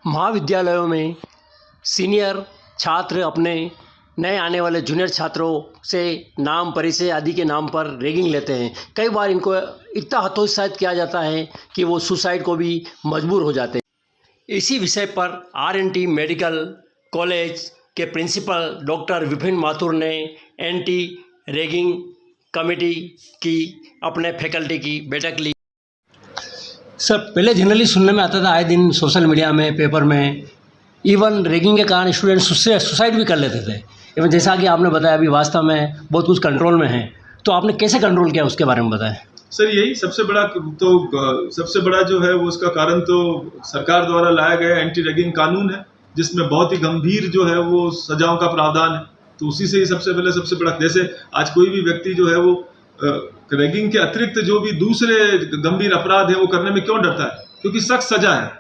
महाविद्यालयों में सीनियर छात्र अपने नए आने वाले जूनियर छात्रों से नाम परिचय आदि के नाम पर रैगिंग लेते हैं। कई बार इनको इतना हतोत्साहित किया जाता है कि वो सुसाइड को भी मजबूर हो जाते हैं। इसी विषय पर आर.एन.टी. मेडिकल कॉलेज के प्रिंसिपल डॉक्टर विपिन माथुर ने एंटी रैगिंग कमेटी की अपने फैकल्टी की बैठक ली। सर, पहले जनरली सुनने में आता था आए दिन सोशल मीडिया में, पेपर में, इवन रैगिंग के कारण स्टूडेंट सुसाइड भी कर लेते थे। इवन जैसा कि आपने बताया अभी वास्तव में बहुत कुछ कंट्रोल में है, तो आपने कैसे कंट्रोल किया उसके बारे में बताएं। सर, यही सबसे बड़ा जो है वो उसका कारण तो सरकार द्वारा लाया गया एंटी रैगिंग कानून है, जिसमें बहुत ही गंभीर जो है वो सजाओं का प्रावधान है। तो उसी से ही सबसे बड़ा, जैसे आज कोई भी व्यक्ति जो है वो रैगिंग के अतिरिक्त जो भी दूसरे गंभीर अपराध है वो करने में क्यों डरता है? क्योंकि सख्त सजा है।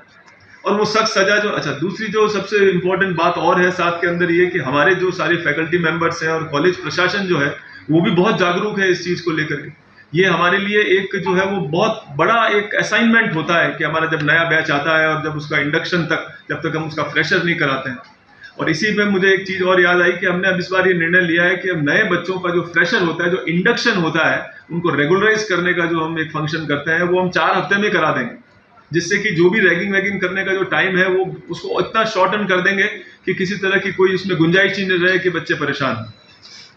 और वो सख्त सजा जो दूसरी जो सबसे इम्पोर्टेंट बात और है साथ के अंदर ये कि हमारे जो सारे फैकल्टी मेंबर्स हैं और कॉलेज प्रशासन जो है वो भी बहुत जागरूक है इस चीज़ को लेकर के। ये हमारे लिए एक जो है वो बहुत बड़ा एक असाइनमेंट होता है कि हमारा जब नया बैच आता है और जब उसका इंडक्शन तक, जब तक हम उसका फ्रेशर नहीं कराते हैं। और इसी में मुझे एक चीज़ और याद आई कि हमने अब इस बार ये निर्णय लिया है कि अब नए बच्चों का जो फ्रेशर होता है, जो इंडक्शन होता है, उनको रेगुलराइज करने का जो हम एक फंक्शन करते हैं वो हम 4 हफ्ते में करा देंगे, जिससे कि जो भी रैगिंग करने का जो टाइम है वो उसको इतना शॉर्टन कर देंगे कि किसी तरह की कोई उसमें गुंजाइश ही नहीं रहे कि बच्चे परेशान हों।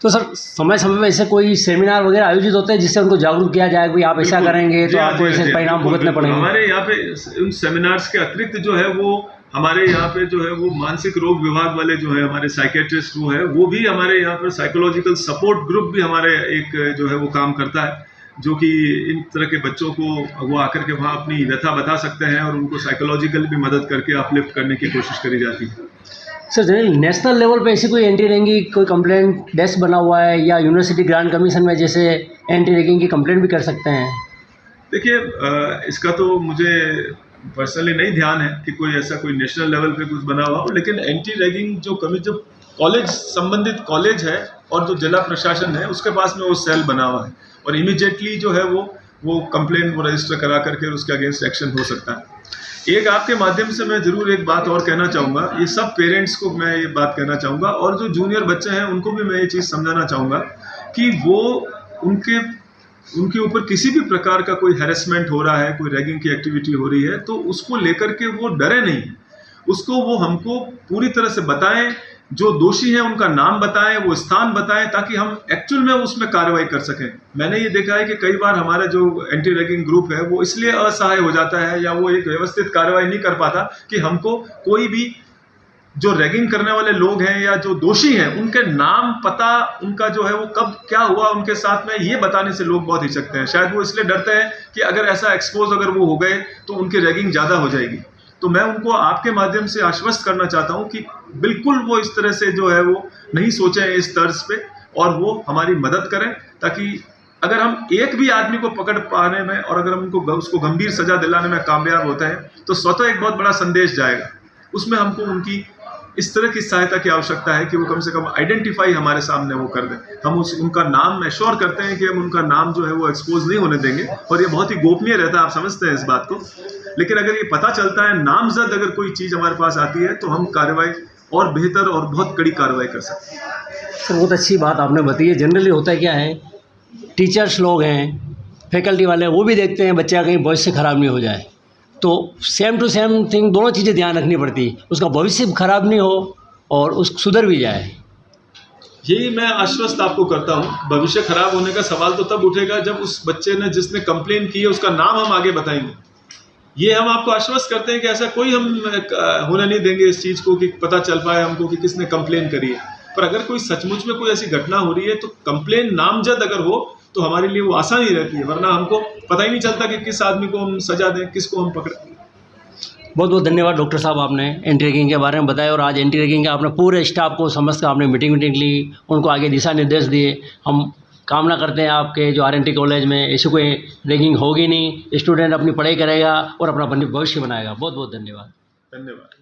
तो सर, समय समय में ऐसे कोई सेमिनार वगैरह आयोजित होते हैं जिससे उनको जागरूक किया जाए कि आप ऐसा करेंगे तो आपको ऐसे परिणाम भुगतने पड़ेंगे? हमारे यहाँ पे उन सेमिनार्स के अतिरिक्त जो है वो हमारे यहाँ पे जो है वो मानसिक रोग विभाग वाले जो है हमारे साइकेट्रिस्ट वो भी हमारे यहाँ पर साइकोलॉजिकल सपोर्ट ग्रुप भी हमारे एक जो है वो काम करता है, जो कि इन तरह के बच्चों को वो आकर के वहाँ अपनी व्यथा बता सकते हैं और उनको साइकोलॉजिकल भी मदद करके अपलिफ्ट करने की कोशिश करी जाती है। सर, जनरली नेशनल लेवल पे ऐसी कोई एंटी रैगिंग कोई कंप्लेंट डेस्क बना हुआ है या यूनिवर्सिटी ग्रांट कमीशन में जैसे एंटी रैगिंग की कंप्लेंट भी कर सकते हैं? देखिए, इसका तो मुझे पर्सनली नहीं ध्यान है कि कोई ऐसा कोई नेशनल लेवल पे कुछ बना हुआ हो, लेकिन एंटी रैगिंग जो कॉलेज संबंधित कॉलेज है और जो जिला प्रशासन है उसके पास में वो सेल बना हुआ है और इमीडिएटली जो है वो कंप्लेन वो रजिस्टर करा करके उसके अगेंस्ट एक्शन हो सकता है। एक आपके माध्यम से मैं ज़रूर एक बात और कहना चाहूँगा, ये सब पेरेंट्स को मैं ये बात कहना चाहूँगा और जो जूनियर बच्चे हैं उनको भी मैं ये चीज़ समझाना चाहूँगा कि वो उनके ऊपर किसी भी प्रकार का कोई हैरेसमेंट हो रहा है, कोई रैगिंग की एक्टिविटी हो रही है, तो उसको लेकर के वो डरे नहीं, उसको वो हमको पूरी तरह से बताएं, जो दोषी हैं उनका नाम बताएं, वो स्थान बताएं, ताकि हम एक्चुअल में उसमें कार्रवाई कर सकें। मैंने ये देखा है कि कई बार हमारा जो एंटी रैगिंग ग्रुप है वो इसलिए असहाय हो जाता है या वो एक व्यवस्थित कार्रवाई नहीं कर पाता कि हमको कोई भी जो रैगिंग करने वाले लोग हैं या जो दोषी हैं उनके नाम पता, उनका जो है वो कब क्या हुआ उनके साथ में, ये बताने से लोग बहुत हिचकते हैं। शायद वो इसलिए डरते हैं कि अगर ऐसा एक्सपोज अगर वो हो गए तो उनकी रैगिंग ज़्यादा हो जाएगी। तो मैं उनको आपके माध्यम से आश्वस्त करना चाहता हूं कि बिल्कुल वो इस तरह से जो है वो नहीं सोचें इस तर्ज पे और वो हमारी मदद करें, ताकि अगर हम एक भी आदमी को पकड़ पाने में और अगर हम उनको उसको गंभीर सजा दिलाने में कामयाब होते हैं तो स्वतः एक बहुत बड़ा संदेश जाएगा। उसमें हमको उनकी इस तरह की सहायता की आवश्यकता है कि वो कम से कम आइडेंटिफाई हमारे सामने वो कर दें। हम उनका नाम एश्योर करते हैं कि हम उनका नाम जो है वो एक्सपोज नहीं होने देंगे और ये बहुत ही गोपनीय रहता है, आप समझते हैं इस बात को। लेकिन अगर ये पता चलता है, नामजद अगर कोई चीज़ हमारे पास आती है तो हम कार्रवाई और बेहतर और बहुत कड़ी कार्रवाई कर सकते हैं। सर, बहुत अच्छी बात आपने बताई है। जनरली होता है क्या है, टीचर्स लोग हैं, फैकल्टी वाले, वो भी देखते हैं बच्चा कहीं भविष्य खराब नहीं हो जाए, तो सेम टू सेम थिंग दोनों चीज़ें ध्यान रखनी पड़ती, उसका भविष्य खराब नहीं हो और उस सुधर भी जाए। यही मैं आश्वस्त आपको करता हूँ। भविष्य खराब होने का सवाल तो तब उठेगा जब उस बच्चे ने जिसने कंप्लेन की है उसका नाम हम आगे बताएंगे। ये हम आपको आश्वस्त करते हैं कि ऐसा कोई हम होने नहीं देंगे इस चीज़ को कि पता चल पाए हमको कि किसने कंप्लेन करी है। पर अगर कोई सचमुच में कोई ऐसी घटना हो रही है तो कंप्लेन नामजद अगर हो तो हमारे लिए वो आसानी रहती है, वरना हमको पता ही नहीं चलता कि किस आदमी को हम सजा दें, किसको हम पकड़ें। बहुत बहुत धन्यवाद डॉक्टर साहब, आपने एंटी रैगिंग के बारे में बताया और आज एंटी रैगिंग का आपने पूरे स्टाफ को समझ कर आपने मीटिंग ली, उनको आगे दिशा निर्देश दिए। हम कामना करते हैं आपके जो आर.एन.टी. कॉलेज में ऐसी कोई रैगिंग होगी नहीं, स्टूडेंट अपनी पढ़ाई करेगा और अपना भविष्य बनाएगा। बहुत बहुत धन्यवाद। धन्यवाद।